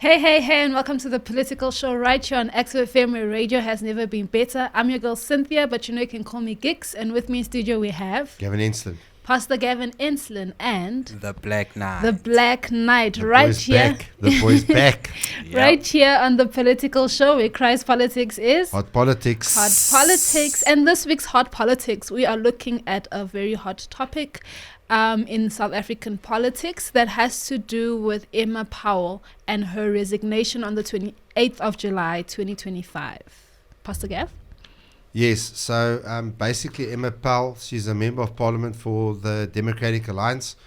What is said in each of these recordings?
Hey, hey, hey, and welcome to the Political Show right here on XFM, where radio has never been better. I'm your girl Cynthia, but you can call me Gix. And with me in studio we have Gavin Enslin. Pastor Gavin Enslin and The Black Knight. the Black Knight, The right boy's here. back. The boy's back. Right here on the Political Show, where Christ Politics is Hot politics. Hot politics. And this week's hot politics, we are looking at a very hot topic in South African politics that has to do with Emma Powell and her resignation on the 28th of July 2025. Pastor Gav? Yes, so basically Emma Powell, she's a member of parliament for the Democratic Alliance.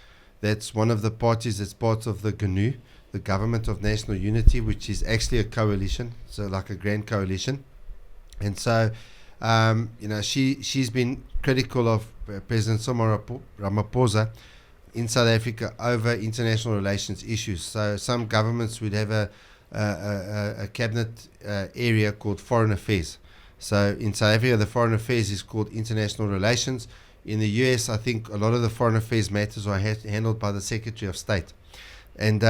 That's one of the parties that's part of the GNU, the Government of National Unity, which is actually a coalition, so like a grand coalition. And so, she's been critical of President Ramaphosa in South Africa over international relations issues. So some governments would have a cabinet area called Foreign Affairs. So in South Africa, the Foreign Affairs is called International Relations. In the US, I think a lot of the Foreign Affairs matters are handled by the Secretary of State. And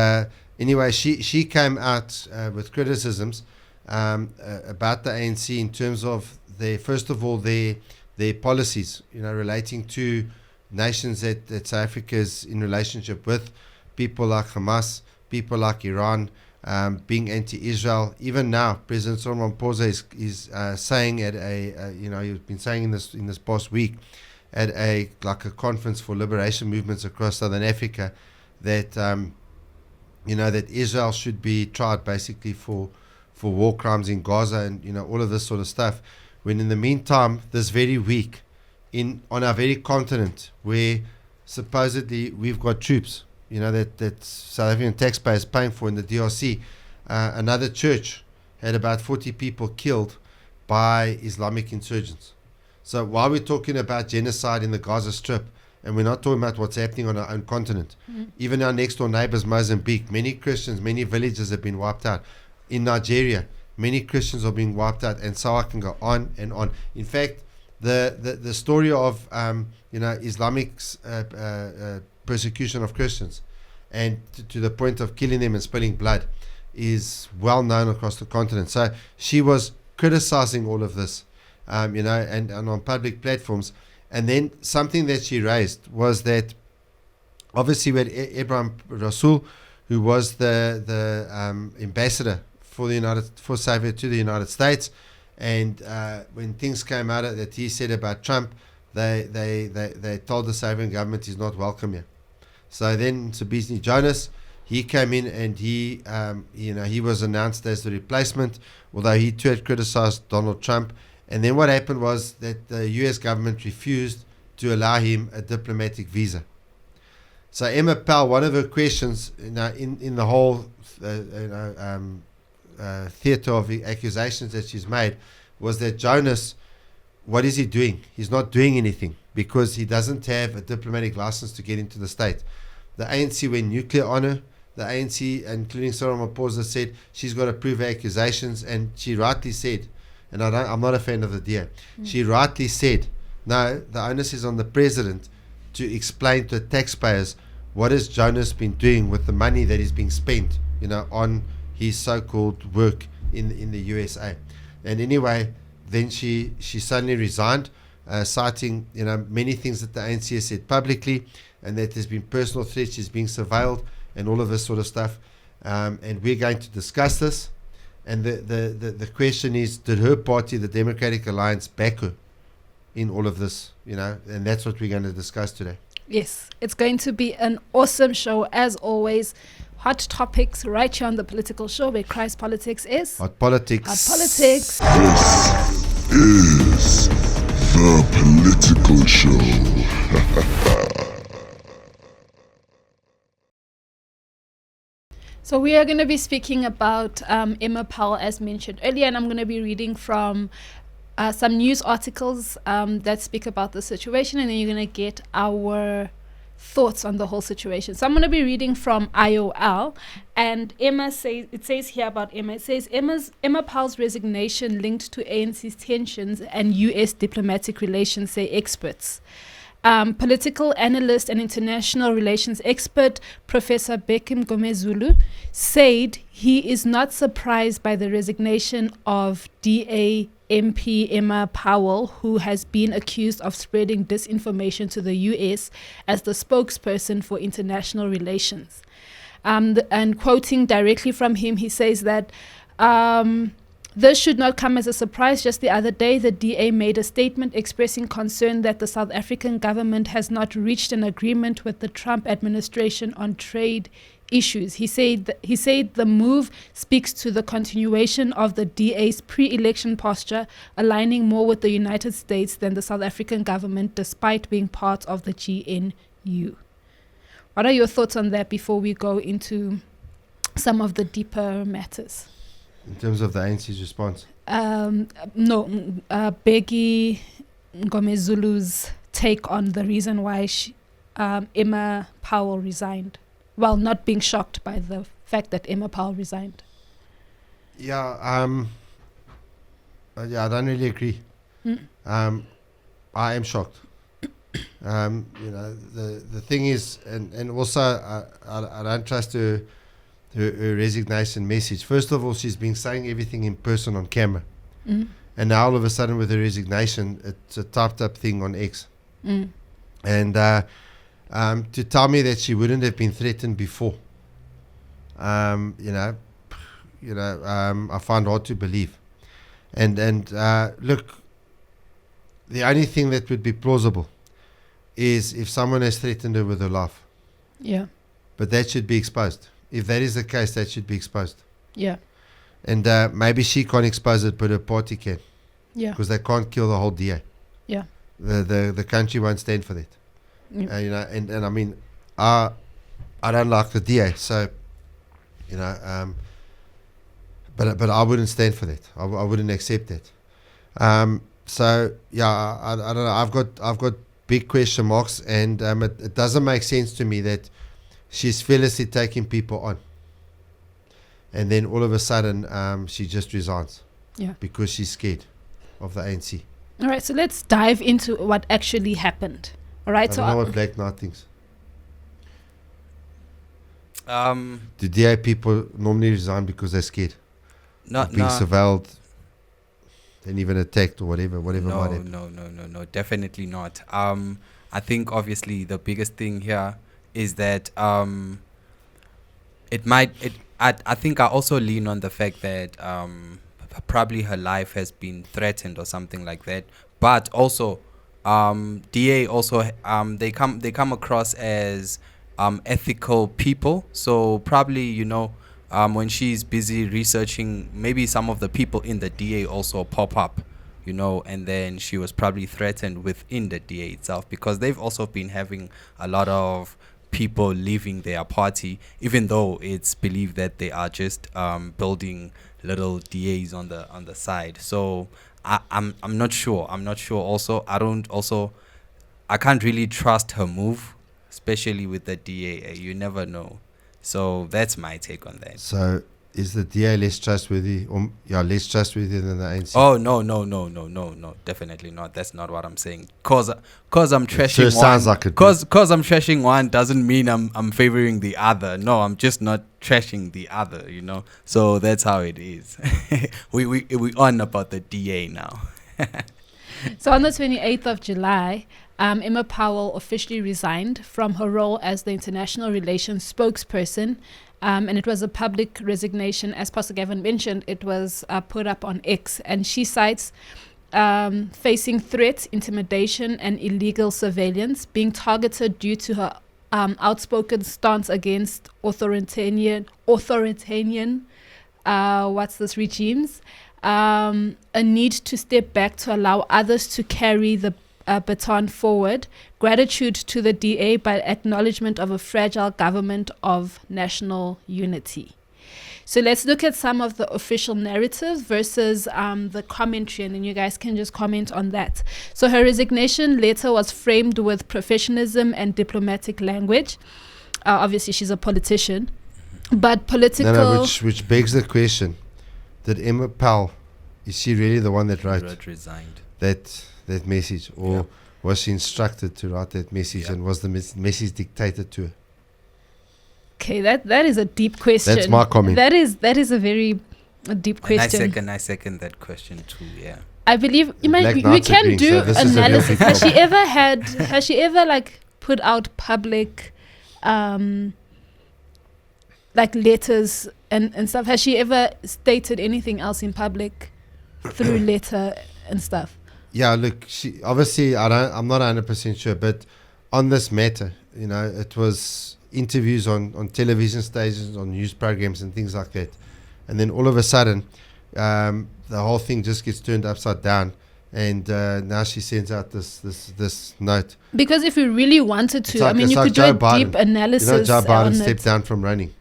anyway, she came out with criticisms about the ANC in terms of first of all, their policies, relating to nations that South Africa is in relationship with, people like Hamas, people like Iran, being anti-Israel. Even now, President Ramaphosa is saying at he's been saying in this past week at a conference for liberation movements across Southern Africa that that Israel should be tried basically for war crimes in Gaza and all of this sort of stuff. When in the meantime, this very week, on our very continent, where supposedly we've got troops, that South African taxpayers paying for in the DRC, another church had about 40 people killed by Islamic insurgents. So while we're talking about genocide in the Gaza Strip, and we're not talking about what's happening on our own continent, even our next door neighbors, Mozambique, many Christians, many villages have been wiped out. In Nigeria, many Christians are being wiped out, and so I can go on and on. In fact, the story of Islamic persecution of Christians, and to the point of killing them and spilling blood, is well known across the continent. So she was criticizing all of this, and on public platforms. And then something that she raised was that obviously we had Ibrahim Rasool, who was the ambassador for South Africa to the United States, and when things came out that he said about Trump, they told the South African government he's not welcome here. So then Sabizny Jonas, he came in and he was announced as the replacement, although he too had criticized Donald Trump. And then what happened was that the US government refused to allow him a diplomatic visa. So Emma Powell, one of her questions in the whole theater of accusations that she's made was that Jonas, what is he doing? He's not doing anything because he doesn't have a diplomatic license to get into the state. The ANC went nuclear on her. The ANC, including Cyril Ramaphosa, said she's got to prove her accusations, and she rightly said, and I'm not a fan of the deal. She rightly said, no, the onus is on the president to explain to taxpayers what has Jonas been doing with the money that is being spent, on his so-called work in the USA. And anyway, then she suddenly resigned, citing many things that the ANC has said publicly, and that there's been personal threats, she's being surveilled, and all of this sort of stuff. And we're going to discuss this. And the question is, did her party, the Democratic Alliance, back her in all of this? And that's what we're going to discuss today. Yes, it's going to be an awesome show as always. Hot topics right here on the Political Show, where Christ Politics is Hot politics. Hot politics. This is the Political Show. So we are going to be speaking about Emma Powell, as mentioned earlier, and I'm going to be reading from some news articles that speak about the situation, and then you're going to get our thoughts on the whole situation. So I'm going to be reading from IOL, and it says here about Emma, it says Emma Powell's resignation linked to ANC's tensions and US diplomatic relations, say experts. Political analyst and international relations expert Professor Bekim Gomezulu said he is not surprised by the resignation of DA MP Emma Powell, who has been accused of spreading disinformation to the US as the spokesperson for international relations. And quoting directly from him, he says that this should not come as a surprise. Just the other day, the DA made a statement expressing concern that the South African government has not reached an agreement with the Trump administration on trade issues. He said the move speaks to the continuation of the DA's pre-election posture, aligning more with the United States than the South African government, despite being part of the GNU. What are your thoughts on that before we go into some of the deeper matters? In terms of the ANC's response? Begi Ngomezulu's take on the reason why Emma Powell resigned, while not being shocked by the fact that Emma Powell resigned. Yeah, I don't really agree. I am shocked. The thing is, and also I don't trust her resignation message. First of all, she's been saying everything in person on camera. And now all of a sudden with her resignation, it's a typed up thing on X. And to tell me that she wouldn't have been threatened before, I find hard to believe. And look, the only thing that would be plausible is if someone has threatened her with her life. Yeah. But that should be exposed. If that is the case, that should be exposed. Yeah. And maybe she can't expose it, but her party can. Yeah. Because they can't kill the whole DA. Yeah. The country won't stand for that. Yeah. And I mean, I don't like the DA, so but I wouldn't stand for that. I wouldn't accept that. So yeah, I don't know. I've got big question marks, and it doesn't make sense to me that she's fearlessly taking people on, and then all of a sudden she just resigns. Yeah. Because she's scared of the ANC. All right, so let's dive into what actually happened. All right, I don't know what Black Knight thinks. Do DA people normally resign because they're scared? Not being surveilled and even attacked or whatever might happen? No, definitely not. I think obviously the biggest thing here is that I think I also lean on the fact that probably her life has been threatened or something like that. But also DA also they come across as ethical people. So probably when she's busy researching, maybe some of the people in the DA also pop up, and then she was probably threatened within the DA itself, because they've also been having a lot of people leaving their party, even though it's believed that they are just building little DAs on the side. So I'm not sure. Also, I can't really trust her move, especially with the DA. You never know. So that's my take on that. So is the DA less trustworthy, less trustworthy than the ANC? Oh no, definitely not. That's not what I'm saying. Cause I'm trashing one. Sounds like it. Cause I'm trashing one doesn't mean I'm favoring the other. No, I'm just not trashing the other. So that's how it is. we on about the DA now. So on the 28th of July, Emma Powell officially resigned from her role as the international relations spokesperson. And it was a public resignation. As Pastor Gavin mentioned, it was put up on X. And she cites facing threats, intimidation, and illegal surveillance, being targeted due to her outspoken stance against authoritarian regimes, a need to step back to allow others to carry the baton forward, gratitude to the DA, but acknowledgement of a fragile government of national unity. So let's look at some of the official narratives versus the commentary, and then you guys can just comment on that. So her resignation letter was framed with professionalism and diplomatic language. Obviously, she's a politician, but political... No, which begs the question, did Emma Powell, is she really the one that wrote Resigned. that message, or was she instructed to write that message, and was the message dictated to her? Okay, that is a deep question. That's my comment. That is a very deep question. And I second that question too. Yeah. I believe The Black we Knights can agreeing, do so this is a real analysis. big Has problem. she ever like put out public like letters and stuff? Has she ever stated anything else in public through letter and stuff? Yeah, look, she obviously I'm not 100% sure, but on this matter, you know, it was interviews on television stations, on news programs and things like that. And then all of a sudden, the whole thing just gets turned upside down, and now she sends out this note. Because if we really wanted to, It's like- I mean, it's you like could do Joe a Biden. deep analysis. You know, Joe Biden on stepped it. down from running.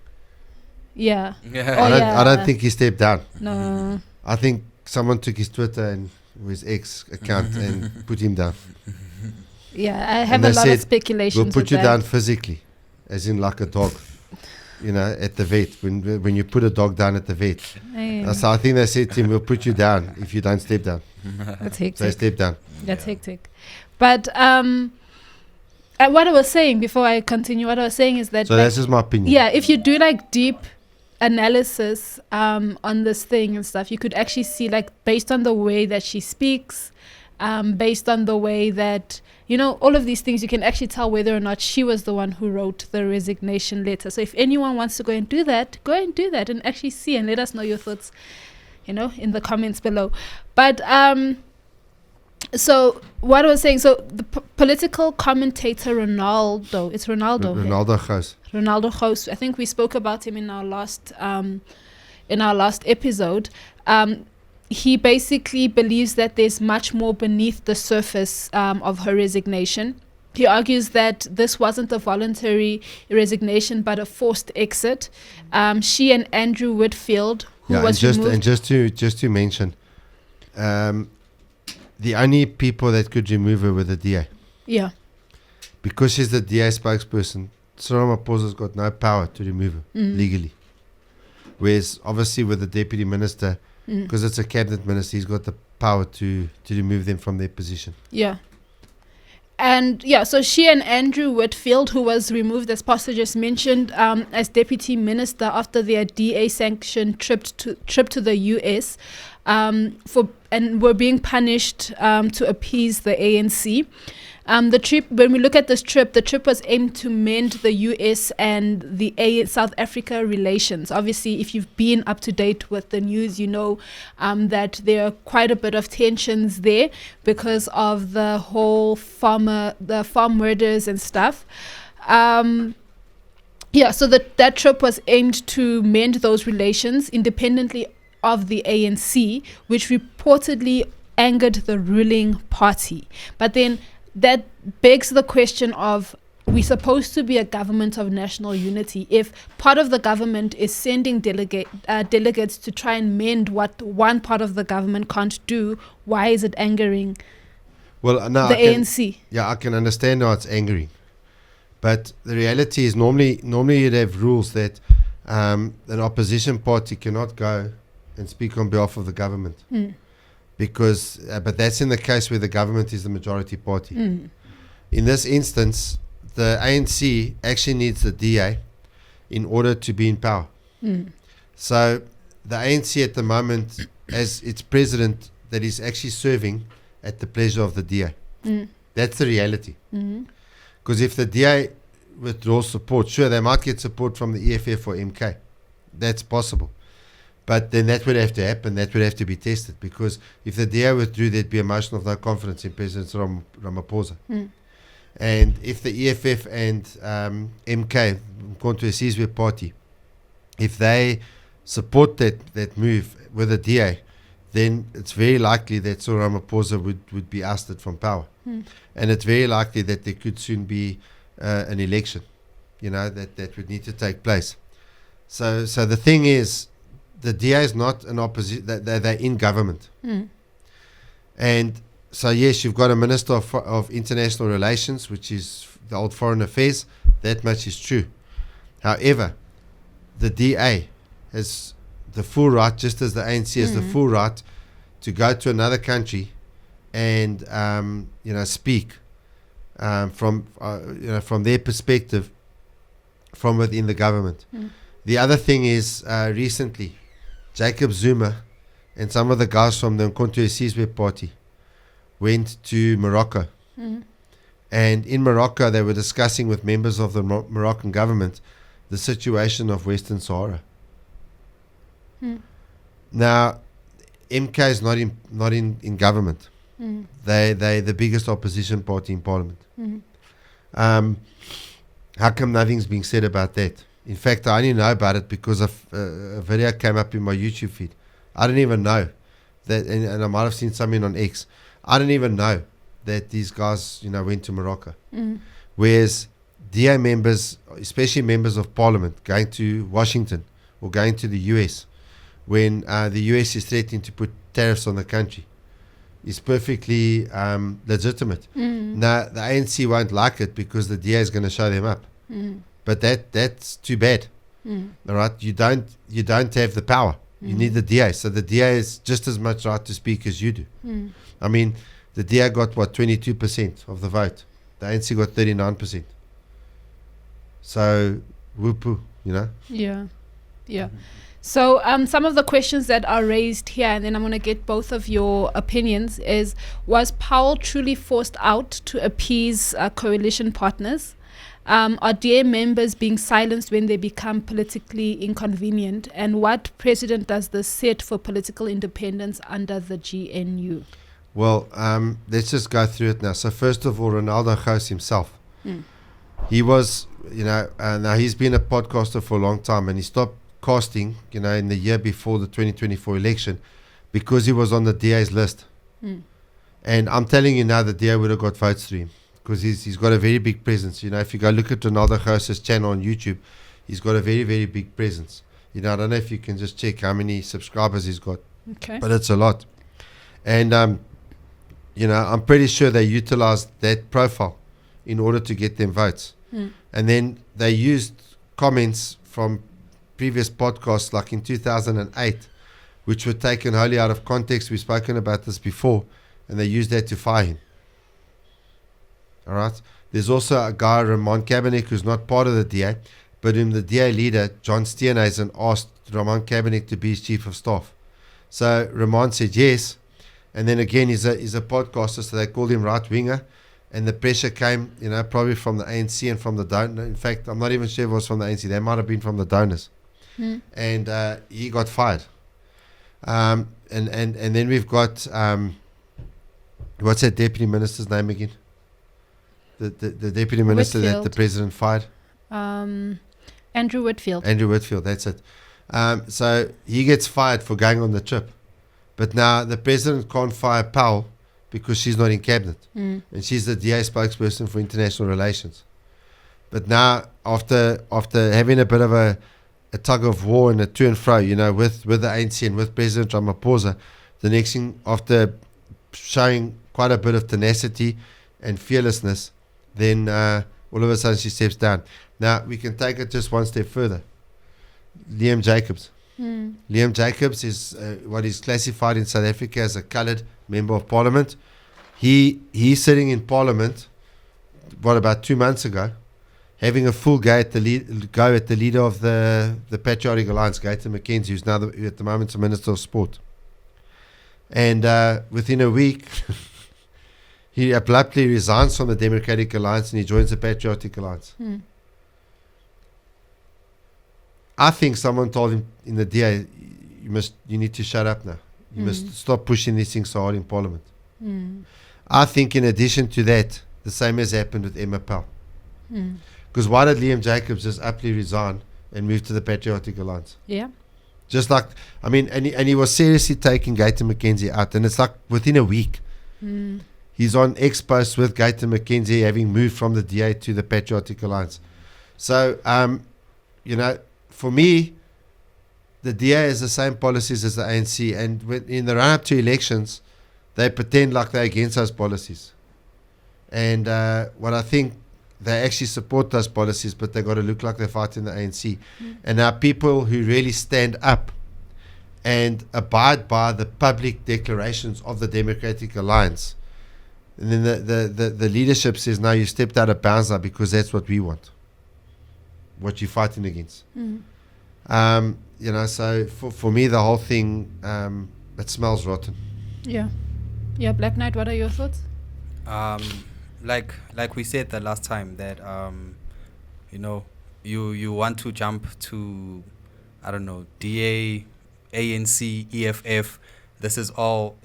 Yeah. Yeah. I don't think he stepped down. No. I think someone took his Twitter and his ex account and put him down. Yeah, I have And a they lot of said, speculations. We'll put with you that. down physically, as in like a dog. You know, at the vet, when you put a dog down at the vet. Yeah. So I think they said to him, we'll put you down if you don't step down. That's So he hectic. stepped down. That's hectic. But what I was saying before I continue, what I was saying is that So that's just my opinion. yeah, if you do like deep analysis on this thing and stuff, you could actually see like based on the way that she speaks, based on the way that, you know, all of these things, you can actually tell whether or not she was the one who wrote the resignation letter. So if anyone wants to go and do that and actually see and let us know your thoughts, you know, in the comments below. But so what I was saying, so the political commentator Ronaldo Gous, I think we spoke about him in our last episode. He basically believes that there's much more beneath the surface of her resignation. He argues that this wasn't a voluntary resignation but a forced exit. She and Andrew Whitfield, who was removed. And just to mention, the only people that could remove her were the DA. Yeah. Because she's the DA spokesperson, Cyril Ramaphosa's got no power to remove her legally. Whereas obviously with the deputy minister, because it's a cabinet minister, he's got the power to remove them from their position. Yeah. And yeah, so she and Andrew Whitfield, who was removed, as Pastor just mentioned, as deputy minister after their DA sanctioned trip to the US, and were being punished to appease the ANC. The trip, when we look at this trip, the trip was aimed to mend the US and the South Africa relations. Obviously, if you've been up to date with the news, you know that there are quite a bit of tensions there because of the whole farm murders and stuff. Yeah, so that trip was aimed to mend those relations independently of the ANC, which reportedly angered the ruling party. But then that begs the question of, we're supposed to be a government of national unity. If part of the government is sending delegates to try and mend what one part of the government can't do, why is it angering the ANC? Yeah, I can understand how it's angering. But the reality is normally you'd have rules that an opposition party cannot go and speak on behalf of the government. Because, but that's in the case where the government is the majority party. In this instance, the ANC actually needs the DA in order to be in power. So the ANC at the moment, as its president, that is actually serving at the pleasure of the DA. That's the reality. Because if the DA withdraws support, sure, they might get support from the EFF or MK. That's possible. But then that would have to happen. That would have to be tested, because if the DA withdrew, there'd be a motion of no confidence in President Ramaphosa. And if the EFF and MK, Mkhonto Sizwe party, if they support that move with the DA, then it's very likely that Cyril Ramaphosa would be ousted from power. And it's very likely that there could soon be an election, you know, that would need to take place. So the thing is, the DA is not an opposition, they're in government. And so yes, you've got a Minister of International Relations, which is the old Foreign Affairs. That much is true. However, the DA has the full right, just as the ANC has the full right, to go to another country and speak from their perspective, from within the government. The other thing is recently, Jacob Zuma and some of the guys from the Nkonto Sizwe party went to Morocco. And in Morocco, they were discussing with members of the Moroccan government the situation of Western Sahara. Now, MK is not in government. They the biggest opposition party in parliament. How come nothing's being said about that? In fact, I only know about it because a video came up in my YouTube feed. I didn't even know that, and I might have seen something on X. I didn't even know that these guys, went to Morocco. Whereas DA members, especially members of parliament, going to Washington or going to the US, when the US is threatening to put tariffs on the country, is perfectly legitimate. Now, the ANC won't like it because the DA is going to show them up. But that's too bad. All right, you don't have the power. You need the DA. So the DA is just as much right to speak as you do. I mean, the DA got 22% of the vote. The ANC got 39%. So whoopoo, Yeah. So some of the questions that are raised here, and then I'm going to get both of your opinions, is: was Powell truly forced out to appease coalition partners? Are DA members being silenced when they become politically inconvenient? And what precedent does this set for political independence under the GNU? Well, let's just go through it now. So first of all, Ronaldo Gous himself. He was, now he's been a podcaster for a long time, and he stopped casting, in the year before the 2024 election because he was on the DA's list. And I'm telling you now, the DA would have got votes through him because he's got a very big presence. If you go look at Ronaldo Gous' channel on YouTube, he's got a very, very big presence. I don't know if you can just check how many subscribers he's got, but it's a lot. And, I'm pretty sure they utilized that profile in order to get them votes. And then they used comments from previous podcasts, like in 2008, which were taken wholly out of context. We've spoken about this before, and they used that to fire him. All right. There's also a guy, Ramon Kabinek, who's not part of the DA, but whom the DA leader, John Steenhuisen, asked Ramon Kabinek to be his chief of staff. So Ramon said yes, and then again he's a podcaster, so they called him right winger, and the pressure came, probably from the ANC and from the donor. In fact, I'm not even sure if it was from the ANC. They might have been from the donors. And he got fired. And then we've got what's that deputy minister's name again? The deputy minister Whitfield. that the president fired. Andrew Whitfield. Andrew Whitfield, that's it. So he gets fired for going on the trip, but now the president can't fire Powell because she's not in cabinet, and she's the DA spokesperson for international relations. But now, after having a bit of a tug of war and a to and fro, with the ANC and with President Ramaphosa, the next thing, after showing quite a bit of tenacity and fearlessness, then all of a sudden she steps down. Now, we can take it just one step further. Liam Jacobs. Liam Jacobs is what is classified in South Africa as a coloured member of parliament. He's sitting in parliament, about 2 months ago, having a full go at the leader of the Patriotic Alliance, Gator McKenzie, who's now at the moment the Minister of Sport. And within a week, he abruptly resigns from the Democratic Alliance and he joins the Patriotic Alliance. I think someone told him in the DA, you need to shut up now. You must stop pushing these things so hard in Parliament. I think in addition to that, the same has happened with Emma Powell. Because why did Liam Jacobs just aptly resign and move to the Patriotic Alliance? Yeah. Just like, and he was seriously taking Gator McKenzie out, and it's like within a week. He's on X posts with Gator McKenzie having moved from the DA to the Patriotic Alliance. So, for me, the DA has the same policies as the ANC, and in the run-up to elections, they pretend like they're against those policies. And what I think, they actually support those policies, but they've got to look like they're fighting the ANC. And now people who really stand up and abide by the public declarations of the Democratic Alliance And then the leadership says, no, you stepped out of bounds now because that's what we want, what you're fighting against. So for me, the whole thing, it smells rotten. Yeah. Black Knight, what are your thoughts? Like we said the last time that you want to jump to, I don't know, DA, ANC, EFF. This is all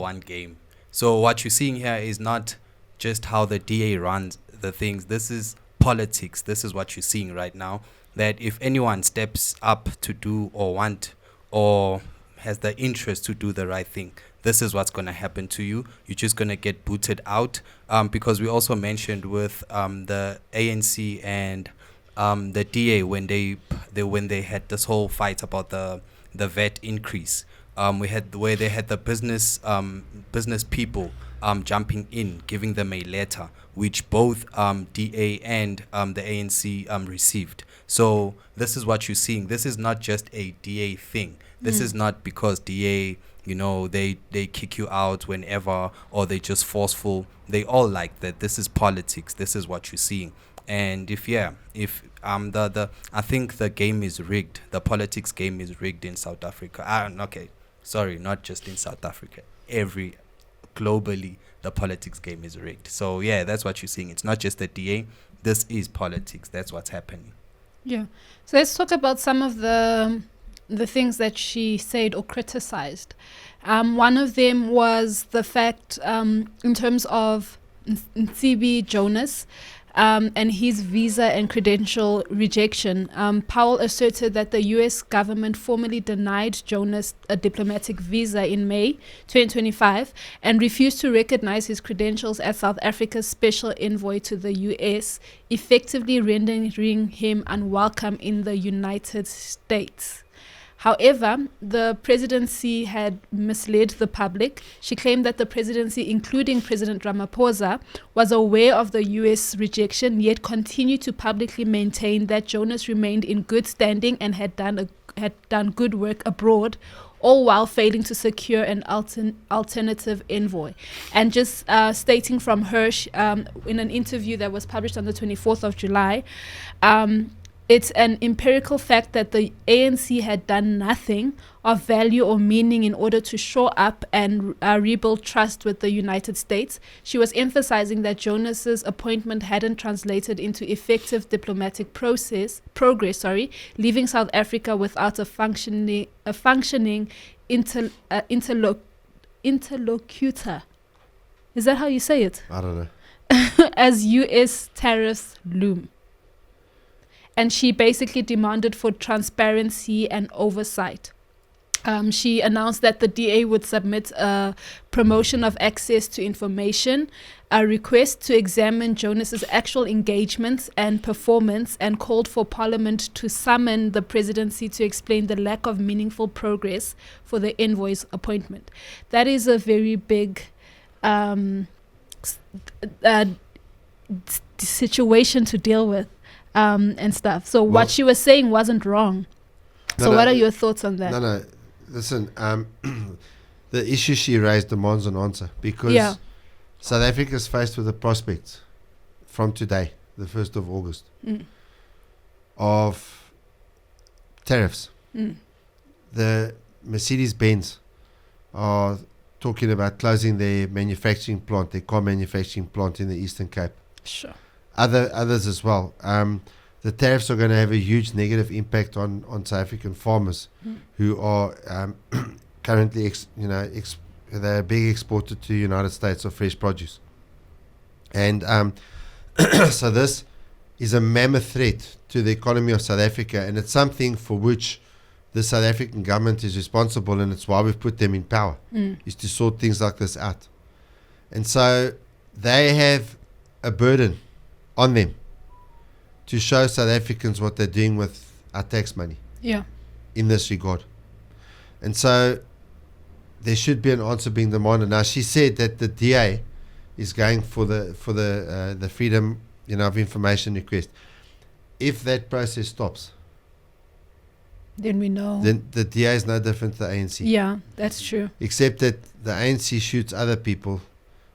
one game. So what you're seeing here is not just how the DA runs the things. This is politics. This is what you're seeing right now. That if anyone steps up to do or want or has the interest to do the right thing, this is what's going to happen to you. You're just going to get booted out. Because we also mentioned with the ANC and the DA when they had this whole fight about the VAT increase. We had where they had the business people jumping in, giving them a letter, which both DA and the ANC received. So this is what you're seeing. This is not just a DA thing. This is not because DA, they kick you out whenever or they just forceful. They all like that. This is politics. This is what you're seeing. And if I think the game is rigged. The politics game is rigged in South Africa. Okay. Sorry, not just in South Africa. Globally, the politics game is rigged. So yeah, that's what you're seeing. It's not just the DA. This is politics. That's what's happening. Yeah. So let's talk about some of the things that she said or criticized. One of them was the fact, in terms of Ntsebi Jonas, and his visa and credential rejection. Powell asserted that the U.S. government formally denied Jonas a diplomatic visa in May 2025 and refused to recognize his credentials as South Africa's special envoy to the U.S., effectively rendering him unwelcome in the United States. However, the presidency had misled the public. She claimed that the presidency, including President Ramaphosa, was aware of the U.S. rejection, yet continued to publicly maintain that Jonas remained in good standing and had done good work abroad, all while failing to secure an alternative envoy. And just stating from her in an interview that was published on the 24th of July, it's an empirical fact that the ANC had done nothing of value or meaning in order to shore up and rebuild trust with the United States. She was emphasizing that Jonas's appointment hadn't translated into effective diplomatic progress, leaving South Africa without a functioning interlocutor. Is that how you say it? I don't know. As U.S. tariffs loom. And she basically demanded for transparency and oversight. She announced that the DA would submit a promotion of access to information, a request to examine Jonas's actual engagements and performance, and called for Parliament to summon the presidency to explain the lack of meaningful progress for the envoy's appointment. That is a very big situation to deal with. And stuff. So what she was saying wasn't wrong. What are your thoughts on that? No. Listen, the issue she raised demands an answer because South Africa is faced with the prospect from today, the 1st of August, of tariffs. The Mercedes-Benz are talking about closing their manufacturing plant, their car manufacturing plant in the Eastern Cape. Sure. Others as well. The tariffs are going to have a huge negative impact on South African farmers who are currently, they're a big exporter to the United States of fresh produce. And so this is a mammoth threat to the economy of South Africa, and it's something for which the South African government is responsible, and it's why we've put them in power, is to sort things like this out. And so they have a burden on them to show South Africans what they're doing with our tax money in this regard. And so there should be an answer being demanded. Now, she said that the DA is going for the freedom of information request. If that process stops, then we know. Then the DA is no different to the ANC. Yeah, that's true. Except that the ANC shoots other people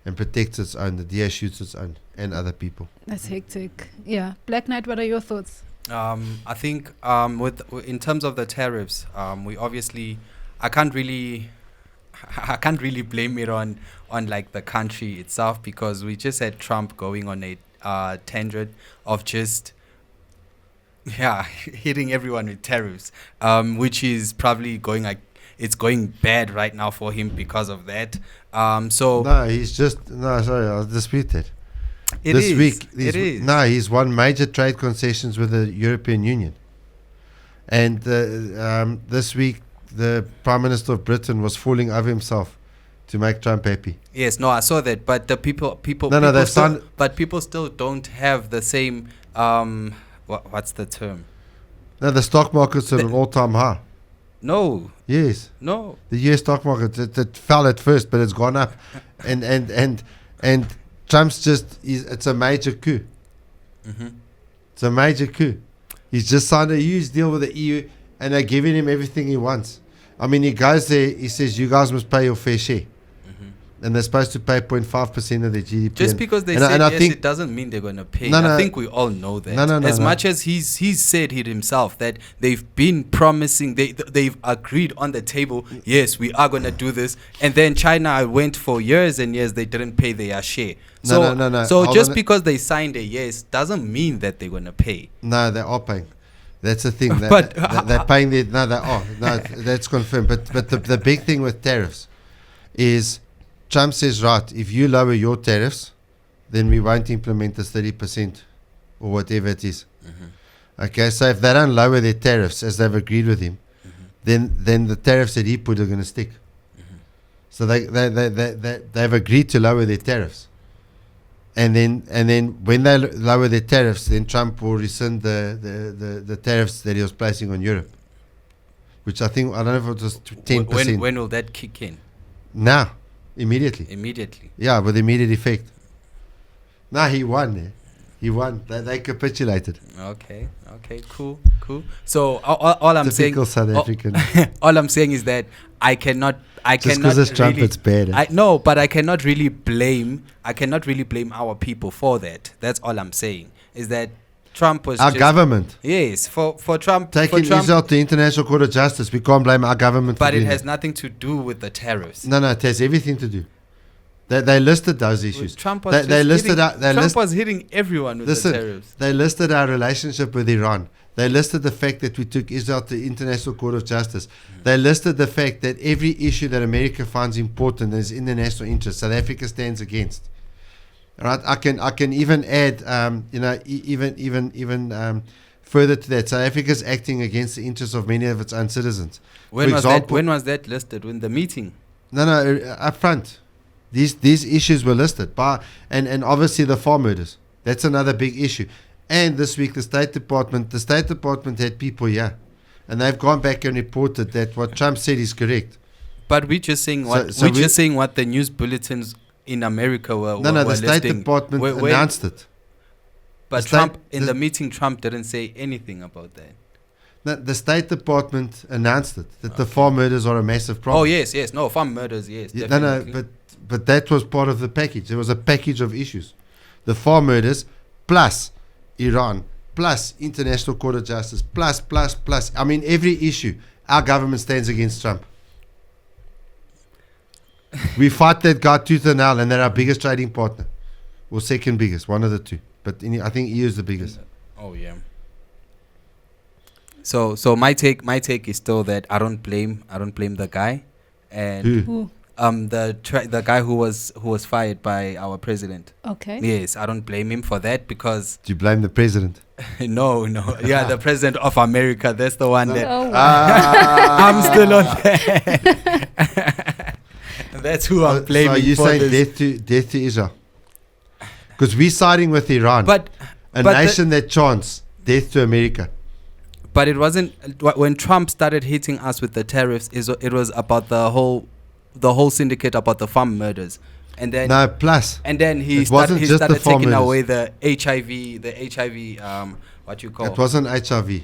and protects its own. The DA shoots its own and other people. That's hectic. Yeah. Black Knight, what are your thoughts? I think in terms of the tariffs, we obviously I can't really blame it on like the country itself, because we just had Trump going on a tangent of just hitting everyone with tariffs, which is probably going like it's going bad right now for him because of that. So sorry, I'll dispute that. He's won major trade concessions with the European Union, and this week the Prime Minister of Britain was falling over himself to make Trump happy. Yes, no, I saw that, but the people but people still don't have the same what's the term? No, the stock market's at an all-time high. No. Yes. No. The US stock market, it fell at first, but it's gone up, and Trump's it's a major coup. Mm-hmm. It's a major coup. He's just signed a huge deal with the EU, and they're giving him everything he wants. I mean, he goes there, he says, you guys must pay your fair share. And they're supposed to pay 0.5% of their GDP. Just because they say yes, it doesn't mean they're going to pay. I think we all know that. As much as he's said it himself, that they've been promising, they've agreed on the table, yes, we are going to do this. And then China went for years and years, they didn't pay their share. So Hold just on. because they signed a yes doesn't mean that they're going to pay. No, they are paying. That's the thing. But they're paying their... No, they are. No, that's confirmed. But the big thing with tariffs is... Trump says, right, if you lower your tariffs, then we won't implement this 30% or whatever it is. Mm-hmm. Okay, so if they don't lower their tariffs as they've agreed with him, then the tariffs that he put are going to stick. So they've agreed to lower their tariffs. And then when they lower their tariffs, then Trump will rescind the tariffs that he was placing on Europe, which I don't know if it was 10%. When will that kick in? Now. Immediately. Yeah, with immediate effect. No, he won. He won. They capitulated. Okay, cool. So all I'm saying, typical South African. All I'm saying is that I cannot just because it's Trump, it's bad. But I cannot really blame our people for that. That's all I'm saying. Is that Trump was our government. Yes, for Trump taking Israel to the International Court of Justice. We can't blame our government. But it has nothing to do with the tariffs. No, it has everything to do. They listed those issues. Trump was hitting everyone with the tariffs. They listed our relationship with Iran. They listed the fact that we took Israel to the International Court of Justice. They listed the fact that every issue that America finds important and is in the national interest, South Africa stands against. Right, I can even add, even further to that. South Africa is acting against the interests of many of its own citizens. When was that listed? In the meeting? No, up front. These issues were listed and obviously the farm murders. That's another big issue. And this week the State Department had people here, and they've gone back and reported that what Trump said is correct. But we're just saying what the news bulletins in America were the State Department announced it. But Trump, in the meeting, Trump didn't say anything about that. No, the State Department announced it, that the farm murders are a massive problem. Oh, yes. No, farm murders, yes. Definitely. But that was part of the package. There was a package of issues. The farm murders, plus Iran, plus International Court of Justice, plus. I mean, every issue, our government stands against Trump. We fight that guy tooth and nail, and they're our biggest trading partner, or second biggest, one of the two. But I think EU is the biggest. Oh yeah. So my take is still that I don't blame the guy, and Who? The guy who was fired by our president. Okay. Yes, I don't blame him for that because. Do you blame the president? No. Yeah, the president of America. That's the one that. Oh, I'm still on that. That's who I'm blaming. So you saying death to Israel? Because we're siding with Iran, but nation that chants death to America. But it wasn't when Trump started hitting us with the tariffs. It was about the whole syndicate about the farm murders, and then and then he started taking away the HIV. What you call? It wasn't HIV.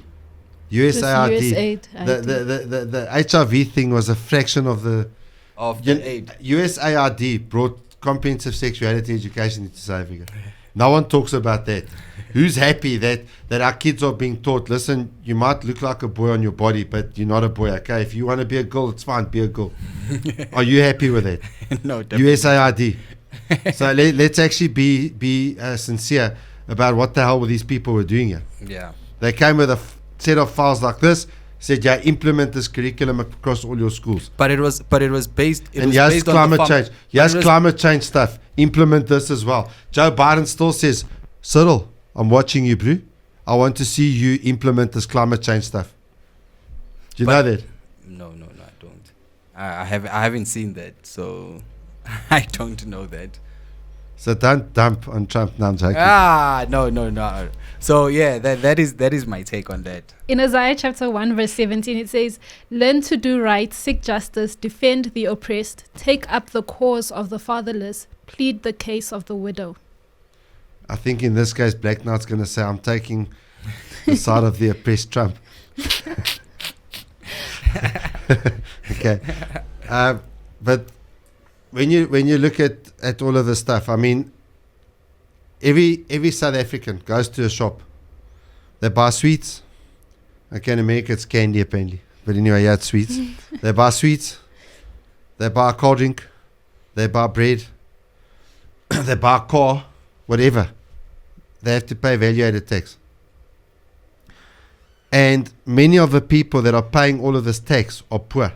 USAID. The HIV thing was a fraction of the aid. USAID brought comprehensive sexuality education in South Africa. No one talks about that. Who's happy that our kids are being taught, listen, you might look like a boy on your body, but you're not a boy, okay? If you want to be a girl, it's fine, be a girl. Are you happy with that? No, definitely. USAID. So let's actually be sincere about what the hell were these people were doing here. Yeah. They came with a set of files like this, said, yeah, implement this curriculum across all your schools. But it was based. And yes, climate change. Yes, climate change stuff. Implement this as well. Joe Biden still says, Cyril, I'm watching you, bro. I want to see you implement this climate change stuff. Do you know that? No, I don't. I haven't seen that, so I don't know that. So don't dump on Trump. No, I'm joking. No. So yeah, that is my take on that. In Isaiah chapter 1 verse 17, it says, learn to do right, seek justice, defend the oppressed, take up the cause of the fatherless, plead the case of the widow. I think in this case, Black Knight's going to say, I'm taking the side of the oppressed Trump. Okay. But when you look at all of this stuff, I mean, every South African goes to a shop. They buy sweets. Okay, in America it's candy apparently. But anyway, yeah, it's sweets. They buy sweets. They buy a cold drink. They buy bread. They buy a car. Whatever. They have to pay value-added tax. And many of the people that are paying all of this tax are poor.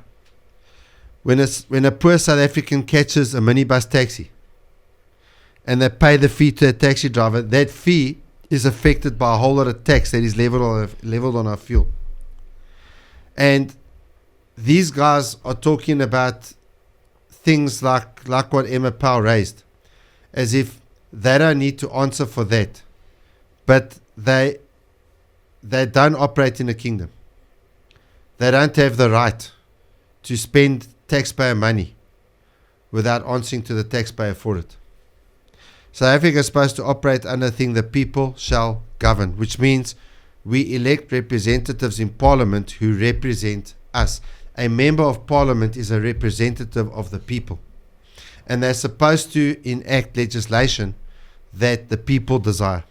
When a poor South African catches a minibus taxi and they pay the fee to a taxi driver, that fee is affected by a whole lot of tax that is leveled on our fuel. And these guys are talking about things like what Emma Powell raised, as if they don't need to answer for that. But they don't operate in a kingdom. They don't have the right to spend taxpayer money without answering to the taxpayer for it. South Africa is supposed to operate under the thing the people shall govern, which means we elect representatives in parliament who represent us. A member of parliament is a representative of the people. And they're supposed to enact legislation that the people desire.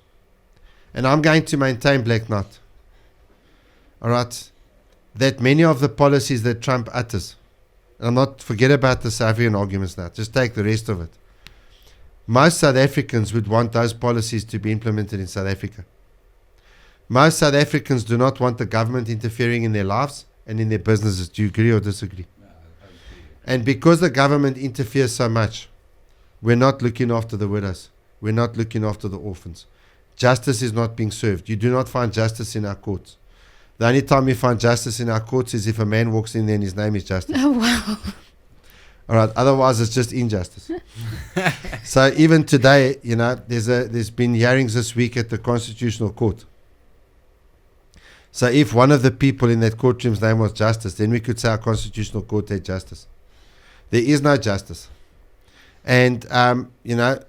And I'm going to maintain, Black Knot, all right, that many of the policies that Trump utters, and I'm not, forget about the South African arguments now, just take the rest of it. Most South Africans would want those policies to be implemented in South Africa. Most South Africans do not want the government interfering in their lives and in their businesses. Do you agree or disagree? And because the government interferes so much, we're not looking after the widows. We're not looking after the orphans. Justice is not being served. You do not find justice in our courts. The only time you find justice in our courts is if a man walks in there and his name is Justice. Oh, wow. All right. Otherwise, it's just injustice. So even today, you know, there's been hearings this week at the Constitutional Court. So if one of the people in that courtroom's name was Justice, then we could say our Constitutional Court had justice. There is no justice. And, you know,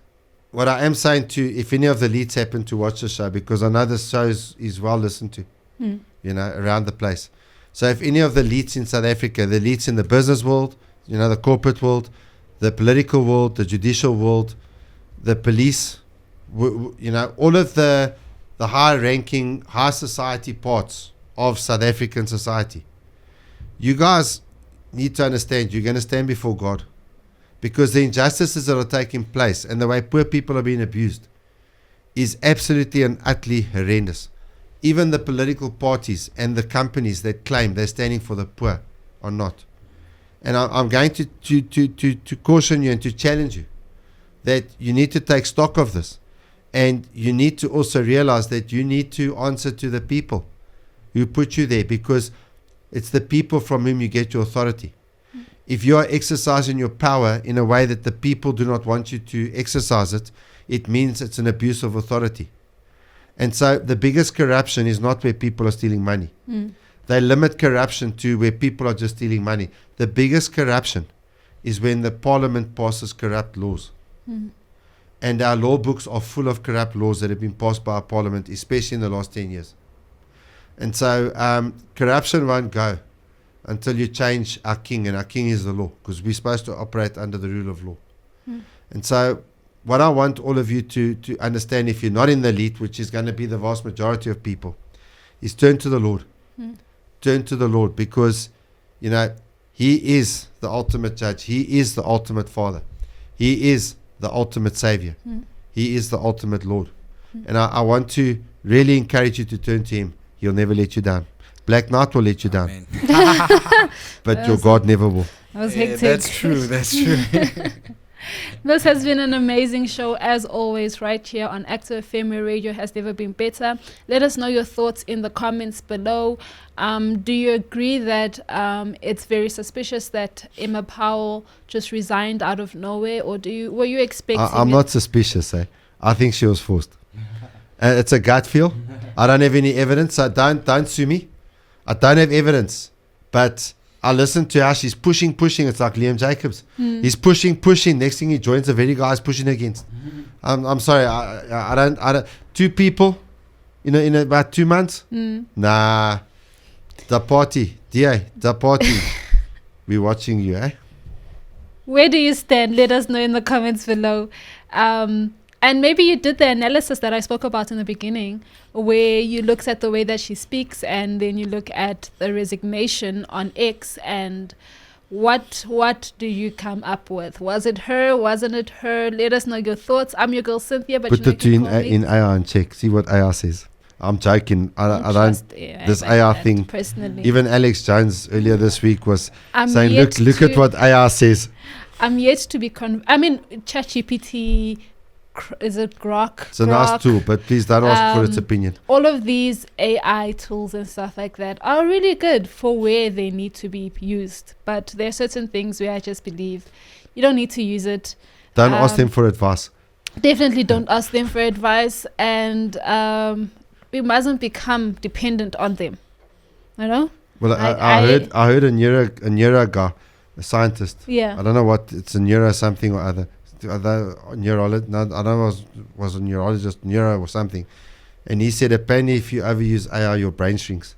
what I am saying to, if any of the leads happen to watch the show, because I know this show is well listened to, you know, around the place. So if any of the leads in South Africa, the leads in the business world, you know, the corporate world, the political world, the judicial world, the police, you know, all of the high-ranking, high society parts of South African society, you guys need to understand you're going to stand before God, because the injustices that are taking place and the way poor people are being abused is absolutely and utterly horrendous. Even the political parties and the companies that claim they're standing for the poor are not. And I'm going to caution you and to challenge you that you need to take stock of this. And you need to also realize that you need to answer to the people who put you there, because it's the people from whom you get your authority. If you are exercising your power in a way that the people do not want you to exercise it, it means it's an abuse of authority. And so the biggest corruption is not where people are stealing money. They limit corruption to where people are just stealing money. The biggest corruption is when the parliament passes corrupt laws. And our law books are full of corrupt laws that have been passed by our parliament, especially in the last 10 years. And so corruption won't go until you change our king, and our king is the law, because we're supposed to operate under the rule of law. And so what I want all of you to understand, if you're not in the elite, which is going to be the vast majority of people, is turn to the Lord. Turn to the Lord, because, you know, He is the ultimate judge. He is the ultimate Father. He is the ultimate Savior. He is the ultimate Lord. And I want to really encourage you to turn to Him. He'll never let you down. Black night will let you down, but your God never will. That was Yeah, hectic. that's true. That's true. This has been an amazing show, as always, right here on Active FM, where radio has never been better. Let us know your thoughts in the comments below. Do you agree that it's very suspicious that Emma Powell just resigned out of nowhere, or were you expecting? I'm not suspicious. I think she was forced. It's a gut feel. I don't have any evidence, so don't sue me. I don't have evidence, but I listened to how she's pushing. It's like Liam Jacobs. He's pushing. Next thing he joins the very guy he's pushing against. I'm sorry. I don't. Two people, in about 2 months. Nah. The party, the party. We're watching you, eh? Where do you stand? Let us know in the comments below. And maybe you did the analysis that I spoke about in the beginning, where you looked at the way that she speaks, and then you look at the resignation on X, and what do you come up with? Was it her? Wasn't it her? Let us know your thoughts. I'm your girl Cynthia, but Put the two in AI and check. See what AI says. I'm joking. I don't. This AI thing. Personally, Even Alex Jones earlier this week was I'm saying, yet "Look at what AI says." I'm yet to be ChatGPT. Is it Grok? It's a nice tool, but please don't ask for its opinion. All of these AI tools and stuff like that are really good for where they need to be used. But there are certain things where I just believe you don't need to use it. Don't ask them for advice. Definitely don't ask them for advice, and we mustn't become dependent on them. You know? Well, I heard a neuro guy, a scientist. Yeah. I don't know what it's a neuro something or other. Neurologist, no, I don't know, was a neurologist, neuro or something, and he said apparently if you overuse AI, your brain shrinks.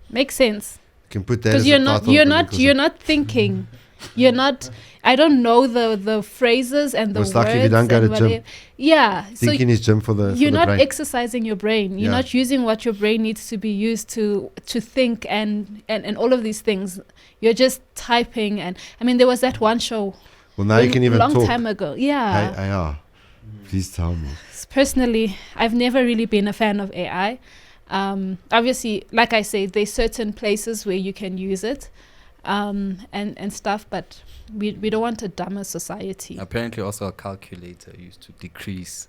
Makes sense. You can put that Because as you're a not title you're not thinking. You're not. I don't know the phrases and the It's words. like if you don't go and to gym. whatever. Yeah. Thinking is gym for the You're for the not brain. exercising your brain. You're Yeah. not using what your brain needs to be used to think and all of these things. You're just typing, and I mean there was that one show. Well, now you can even long talk. time ago. Yeah. Hey, AI, please tell me. Personally, I've never really been a fan of AI. Obviously, like I say, there's certain places where you can use it, and stuff, but we don't want a dumber society. Apparently, also a calculator used to decrease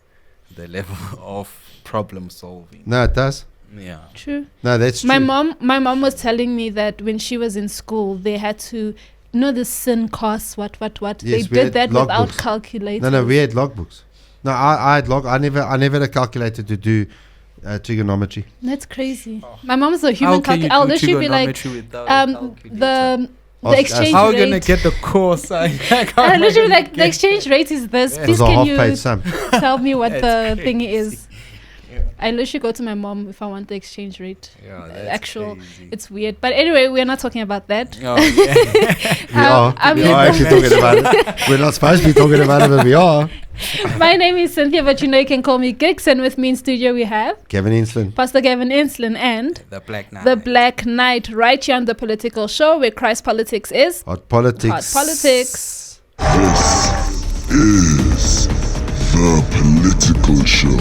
the level of problem solving. No, it does. Yeah. True. No, that's true. My mom was telling me that when she was in school, they had to, the sin costs, what. Yes, they we did had that without logbooks. calculators. No, we had logbooks. No, I had I never had a calculator to do trigonometry. That's crazy. My mom's a human How can you calculator. I'll do literally be like, trigonometry without a calculator? the Ask- exchange How are you rate. gonna get the course? I I literally like the exchange rate is this. Yeah. It Please was a can half-page you sum. tell me what the That's thing crazy. is? Yeah. I literally go to my mom if I want the exchange rate. Yeah, The that's actual, crazy. it's weird. But anyway, we're not talking about that. Oh, yeah. We are actually talking about it. We're not supposed to be talking about it, but we are. My name is Cynthia, but you can call me Gigs. And with me in studio we have Kevin Inslin. Pastor Gavin Inslin and The Black Knight. the Black Knight, right here on the political show where Christ politics is. Hot politics. Hot politics. This is the political show.